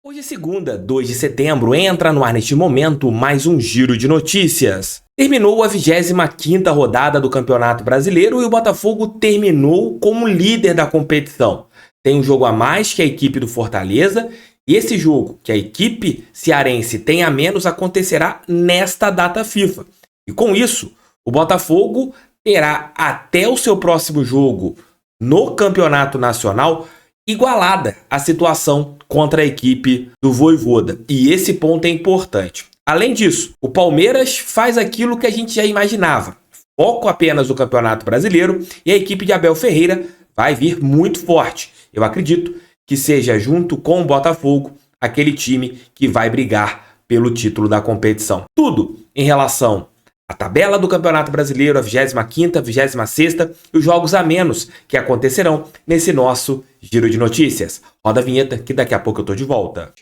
Hoje é segunda, 2 de setembro, entra no ar neste momento mais um giro de notícias. Terminou a 25ª rodada do Campeonato Brasileiro e o Botafogo terminou como líder da competição. Tem um jogo a mais que a equipe do Fortaleza e esse jogo, que a equipe cearense tem a menos, acontecerá nesta data FIFA. E com isso, o Botafogo terá até o seu próximo jogo no Campeonato Nacional igualada a situação contra a equipe do Vojvoda. E esse ponto é importante. Além disso, o Palmeiras faz aquilo que a gente já imaginava. Foco apenas no Campeonato Brasileiro e a equipe de Abel Ferreira vai vir muito forte. Eu acredito que seja, junto com o Botafogo, aquele time que vai brigar pelo título da competição. Tudo em relação à tabela do Campeonato Brasileiro, a 25ª, 26ª e os jogos a menos que acontecerão nesse nosso giro de notícias. Roda a vinheta que daqui a pouco eu tô de volta.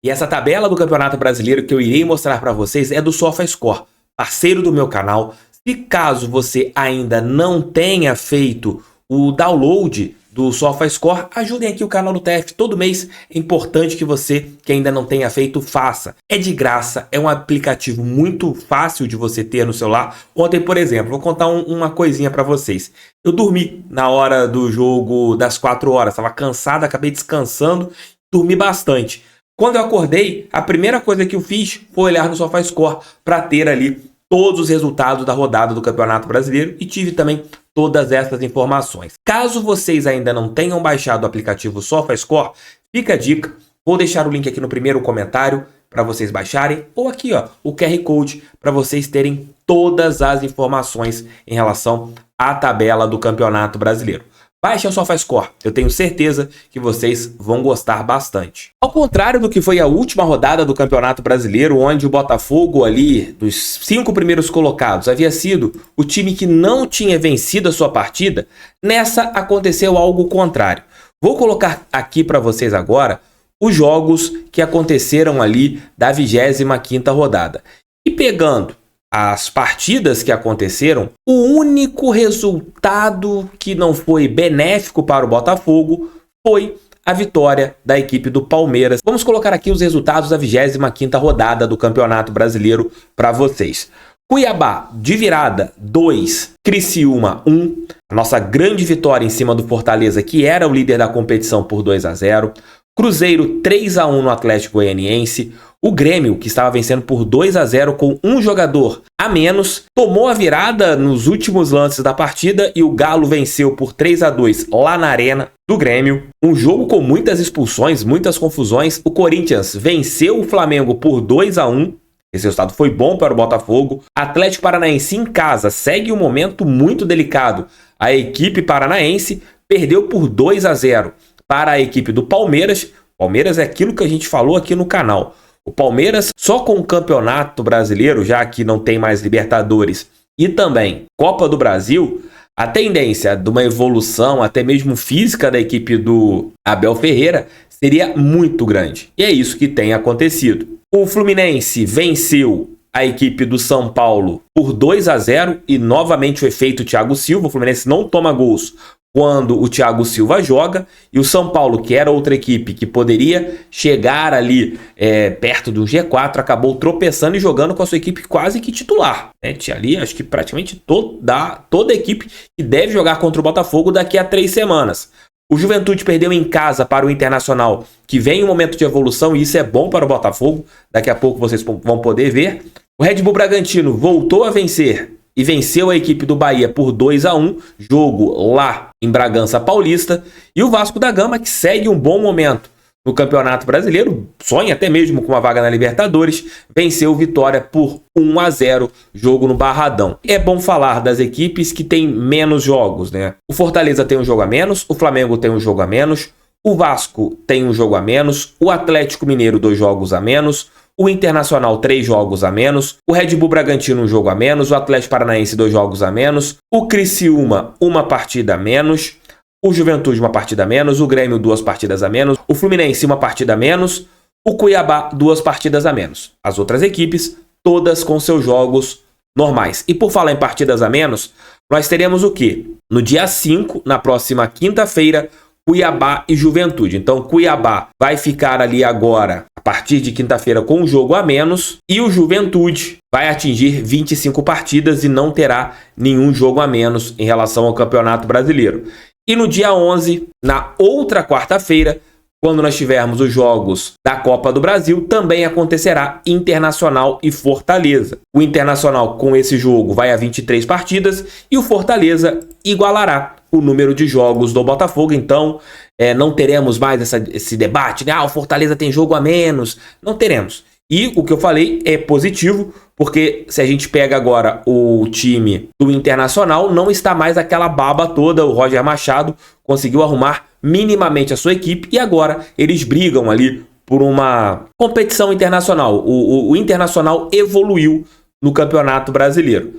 E essa tabela do Campeonato Brasileiro que eu irei mostrar para vocês é do SofaScore, parceiro do meu canal. Se caso você ainda não tenha feito o download do SofaScore, ajudem aqui o canal do TF todo mês. É importante que você que ainda não tenha feito, faça. É de graça, é um aplicativo muito fácil de você ter no celular. Ontem, por exemplo, vou contar uma coisinha para vocês. Eu dormi na hora do jogo das 4 horas, estava cansado, acabei descansando, dormi bastante. Quando eu acordei, a primeira coisa que eu fiz foi olhar no SofaScore para ter ali todos os resultados da rodada do Campeonato Brasileiro e tive também todas essas informações. Caso vocês ainda não tenham baixado o aplicativo SofaScore, fica a dica, vou deixar o link aqui no primeiro comentário para vocês baixarem, ou aqui ó, o QR Code para vocês terem todas as informações em relação à tabela do Campeonato Brasileiro. Baixe o SofaScore, eu tenho certeza que vocês vão gostar bastante. Ao contrário do que foi a última rodada do Campeonato Brasileiro, onde o Botafogo ali, dos 5 primeiros colocados, havia sido o time que não tinha vencido a sua partida, nessa aconteceu algo contrário. Vou colocar aqui para vocês agora os jogos que aconteceram ali da 25ª rodada. E pegando as partidas que aconteceram, o único resultado que não foi benéfico para o Botafogo foi a vitória da equipe do Palmeiras. Vamos colocar aqui os resultados da 25ª rodada do Campeonato Brasileiro para vocês. Cuiabá de virada 2, Criciúma 1. A nossa grande vitória em cima do Fortaleza, que era o líder da competição, por 2-0. Cruzeiro 3-1 no Atlético Goianiense. O Grêmio, que estava vencendo por 2-0 com um jogador a menos, tomou a virada nos últimos lances da partida e o Galo venceu por 3-2 lá na Arena do Grêmio. Um jogo com muitas expulsões, muitas confusões. O Corinthians venceu o Flamengo por 2-1. Esse resultado foi bom para o Botafogo. Atlético Paranaense em casa segue um momento muito delicado. A equipe paranaense perdeu por 2-0 para a equipe do Palmeiras. Palmeiras é aquilo que a gente falou aqui no canal. O Palmeiras, só com o Campeonato Brasileiro, já que não tem mais Libertadores e também Copa do Brasil, a tendência de uma evolução, até mesmo física, da equipe do Abel Ferreira seria muito grande. E é isso que tem acontecido. O Fluminense venceu a equipe do São Paulo por 2-0 e novamente o efeito Thiago Silva. O Fluminense não toma gols quando o Thiago Silva joga, e o São Paulo, que era outra equipe que poderia chegar ali perto do G4, acabou tropeçando e jogando com a sua equipe quase que titular. Tinha ali, acho que praticamente toda a equipe que deve jogar contra o Botafogo daqui a 3 semanas. O Juventude perdeu em casa para o Internacional, que vem em um momento de evolução, e isso é bom para o Botafogo. Daqui a pouco vocês vão poder ver. O Red Bull Bragantino voltou a vencer e venceu a equipe do Bahia por 2-1, jogo lá em Bragança Paulista. E o Vasco da Gama, que segue um bom momento no Campeonato Brasileiro, sonha até mesmo com uma vaga na Libertadores, venceu o Vitória por 1-0, jogo no Barradão. É bom falar das equipes que têm menos jogos, né? O Fortaleza tem um jogo a menos, o Flamengo tem um jogo a menos, o Vasco tem um jogo a menos, o Atlético Mineiro 2 jogos a menos, o Internacional 3 jogos a menos, o Red Bull Bragantino 1 jogo a menos, o Atlético Paranaense 2 jogos a menos, o Criciúma 1 partida a menos, o Juventude 1 partida a menos, o Grêmio 2 partidas a menos, o Fluminense 1 partida a menos, o Cuiabá 2 partidas a menos. As outras equipes, todas com seus jogos normais. E por falar em partidas a menos, nós teremos o quê? No dia 5, na próxima quinta-feira, Cuiabá e Juventude. Então, Cuiabá vai ficar ali agora, a partir de quinta-feira, com um jogo a menos. E o Juventude vai atingir 25 partidas e não terá nenhum jogo a menos em relação ao Campeonato Brasileiro. E no dia 11, na outra quarta-feira, quando nós tivermos os jogos da Copa do Brasil, também acontecerá Internacional e Fortaleza. O Internacional, com esse jogo, vai a 23 partidas e o Fortaleza igualará o número de jogos do Botafogo. Então, não teremos mais esse debate, né? O Fortaleza tem jogo a menos. Não teremos. E o que eu falei é positivo, porque se a gente pega agora o time do Internacional, não está mais aquela baba toda. O Roger Machado conseguiu arrumar minimamente a sua equipe e agora eles brigam ali por uma competição internacional. O Internacional evoluiu no Campeonato Brasileiro.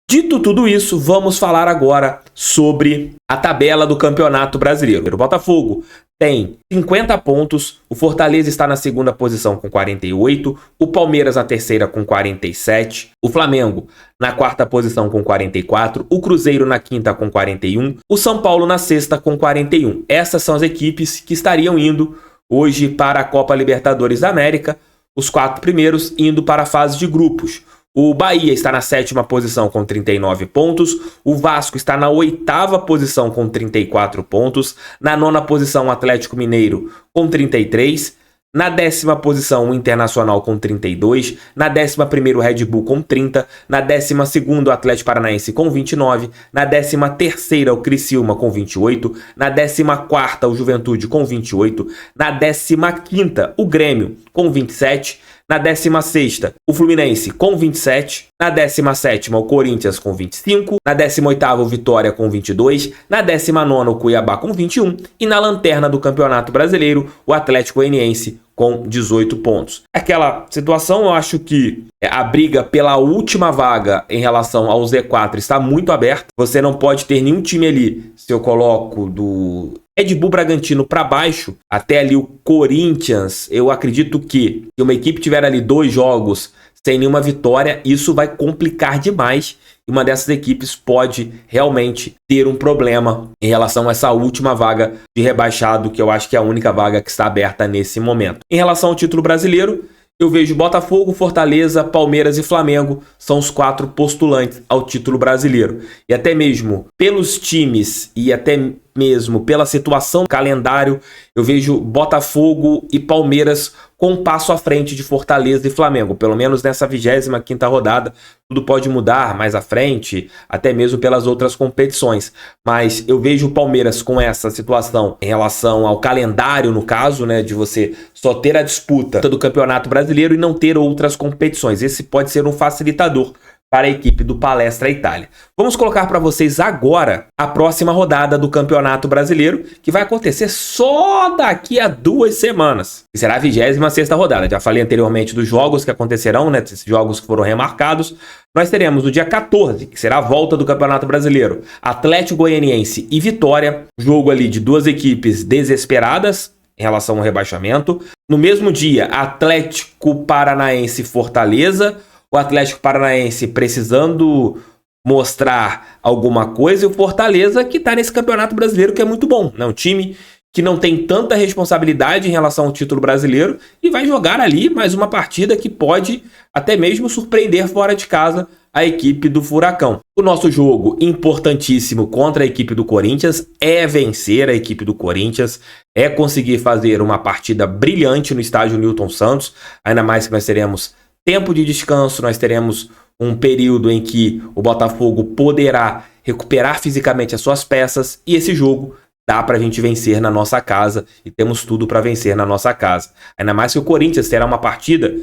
Dito tudo isso, vamos falar agora sobre a tabela do Campeonato Brasileiro. O Botafogo tem 50 pontos, o Fortaleza está na segunda posição com 48, o Palmeiras na terceira com 47, o Flamengo na quarta posição com 44, o Cruzeiro na quinta com 41, o São Paulo na sexta com 41. Essas são as equipes que estariam indo hoje para a Copa Libertadores da América, os 4 primeiros indo para a fase de grupos. O Bahia está na sétima posição com 39 pontos, o Vasco está na oitava posição com 34 pontos, na nona posição o Atlético Mineiro com 33, na décima posição o Internacional com 32, na 11ª o Red Bull com 30, na 12ª o Atlético Paranaense com 29, na 13ª o Criciúma com 28, na 14ª o Juventude com 28, na 15ª o Grêmio com 27, na 16ª, o Fluminense com 27. Na 17ª, o Corinthians com 25. Na 18ª, o Vitória com 22. Na 19ª, o Cuiabá com 21. E na lanterna do Campeonato Brasileiro, o Atlético Goianiense com 18 pontos. Aquela situação, eu acho que a briga pela última vaga em relação ao Z4 está muito aberta. Você não pode ter nenhum time ali, se eu coloco do Red Bull Bragantino para baixo, até ali o Corinthians, eu acredito que se uma equipe tiver ali 2 jogos sem nenhuma vitória, isso vai complicar demais. E uma dessas equipes pode realmente ter um problema em relação a essa última vaga de rebaixado, que eu acho que é a única vaga que está aberta nesse momento. Em relação ao título brasileiro, eu vejo Botafogo, Fortaleza, Palmeiras e Flamengo são os 4 postulantes ao título brasileiro. E até mesmo pelos times e até mesmo pela situação do calendário, eu vejo Botafogo e Palmeiras com um passo à frente de Fortaleza e Flamengo. Pelo menos nessa 25ª rodada, tudo pode mudar mais à frente, até mesmo pelas outras competições. Mas eu vejo o Palmeiras com essa situação em relação ao calendário, no caso, né, de você só ter a disputa do Campeonato Brasileiro e não ter outras competições. Esse pode ser um facilitador para a equipe do Palestra Itália. Vamos colocar para vocês agora a próxima rodada do Campeonato Brasileiro, que vai acontecer só daqui a 2 semanas. E será a 26ª rodada. Já falei anteriormente dos jogos que acontecerão, né? Esses jogos que foram remarcados. Nós teremos no dia 14, que será a volta do Campeonato Brasileiro, Atlético Goianiense e Vitória. Jogo ali de 2 equipes desesperadas em relação ao rebaixamento. No mesmo dia, Atlético Paranaense e Fortaleza. O Atlético Paranaense precisando mostrar alguma coisa e o Fortaleza que está nesse Campeonato Brasileiro que é muito bom, né? Um time que não tem tanta responsabilidade em relação ao título brasileiro e vai jogar ali mais uma partida que pode até mesmo surpreender fora de casa a equipe do Furacão. O nosso jogo importantíssimo contra a equipe do Corinthians é vencer a equipe do Corinthians, é conseguir fazer uma partida brilhante no estádio Newton Santos, ainda mais que nós teremos tempo de descanso, nós teremos um período em que o Botafogo poderá recuperar fisicamente as suas peças e esse jogo dá pra gente vencer na nossa casa e temos tudo para vencer na nossa casa. Ainda mais que o Corinthians terá uma partida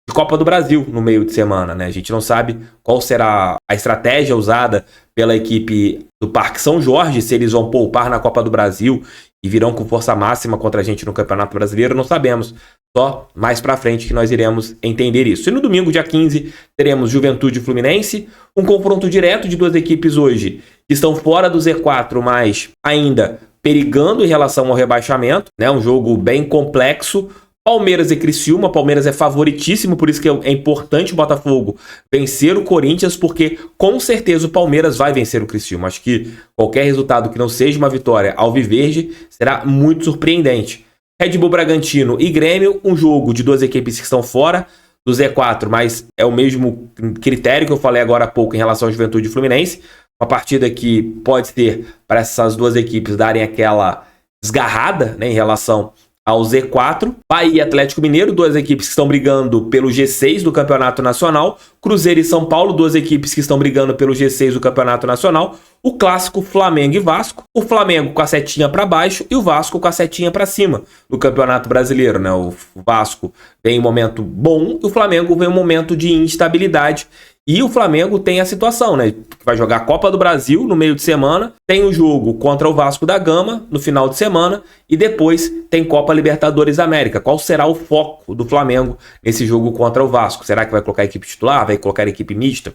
de Copa do Brasil no meio de semana, né? A gente não sabe qual será a estratégia usada pela equipe do Parque São Jorge, se eles vão poupar na Copa do Brasil e virão com força máxima contra a gente no Campeonato Brasileiro, não sabemos. Só mais pra frente que nós iremos entender isso. E no domingo, dia 15, teremos Juventude e Fluminense, um confronto direto de 2 equipes hoje que estão fora do Z4, mas ainda perigando em relação ao rebaixamento, né? Um jogo bem complexo, Palmeiras e Criciúma. Palmeiras é favoritíssimo, por isso que é importante o Botafogo vencer o Corinthians, porque com certeza o Palmeiras vai vencer o Criciúma. Acho que qualquer resultado que não seja uma vitória alviverde será muito surpreendente. Red Bull Bragantino e Grêmio, um jogo de duas equipes que estão fora do Z4, mas é o mesmo critério que eu falei agora há pouco em relação ao Juventude e Fluminense. Uma partida que pode ser para essas duas equipes darem aquela desgarrada, né, em relação ao Z4. Bahia e Atlético Mineiro, duas equipes que estão brigando pelo G6 do Campeonato Nacional. Cruzeiro e São Paulo, duas equipes que estão brigando pelo G6 do Campeonato Nacional. O clássico Flamengo e Vasco. O Flamengo com a setinha para baixo e o Vasco com a setinha para cima do Campeonato Brasileiro, né? O Vasco vem em um momento bom e o Flamengo vem em um momento de instabilidade. E o Flamengo tem a situação, né? Vai jogar a Copa do Brasil no meio de semana, tem o jogo contra o Vasco da Gama no final de semana e depois tem Copa Libertadores América. Qual será o foco do Flamengo nesse jogo contra o Vasco? Será que vai colocar a equipe titular? Vai colocar a equipe mista?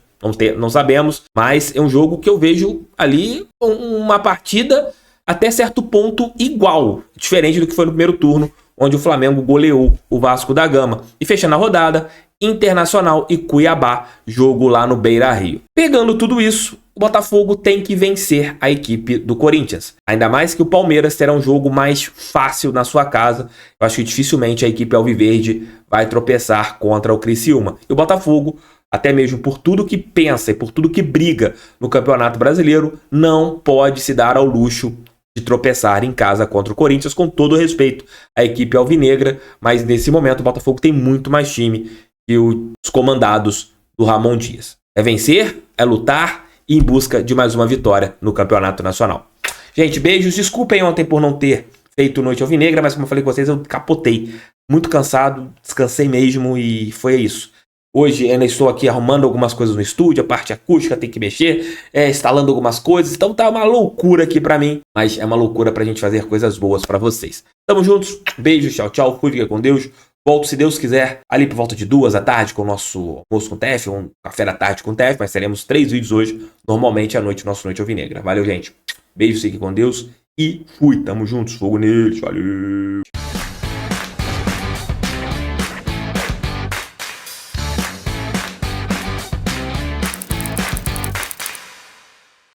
Não sabemos, mas é um jogo que eu vejo ali uma partida até certo ponto igual, diferente do que foi no primeiro turno, onde o Flamengo goleou o Vasco da Gama. E fechando a rodada, Internacional e Cuiabá, jogo lá no Beira-Rio. Pegando tudo isso, o Botafogo tem que vencer a equipe do Corinthians. Ainda mais que o Palmeiras terá um jogo mais fácil na sua casa. Eu acho que dificilmente a equipe alviverde vai tropeçar contra o Criciúma. E o Botafogo, até mesmo por tudo que pensa e por tudo que briga no Campeonato Brasileiro, não pode se dar ao luxo de tropeçar em casa contra o Corinthians, com todo o respeito à equipe alvinegra, mas nesse momento o Botafogo tem muito mais time que os comandados do Ramon Dias. É vencer, é lutar e em busca de mais uma vitória no Campeonato Nacional. Gente, beijos, desculpem ontem por não ter feito Noite Alvinegra, mas como eu falei com vocês, eu capotei. Muito cansado, descansei mesmo e foi isso. Hoje ainda estou aqui arrumando algumas coisas no estúdio, a parte acústica tem que mexer, instalando algumas coisas, então tá uma loucura aqui pra mim, mas é uma loucura pra gente fazer coisas boas pra vocês. Tamo juntos, beijos, tchau, tchau, fica com Deus. Volto, se Deus quiser, ali por volta de 2 da tarde com o nosso almoço com TF, um café da tarde com TF, mas teremos 3 vídeos hoje, normalmente à noite, nosso Noite Alvinegra. Valeu, gente. Beijo, fique com Deus e fui. Tamo juntos, fogo neles, valeu.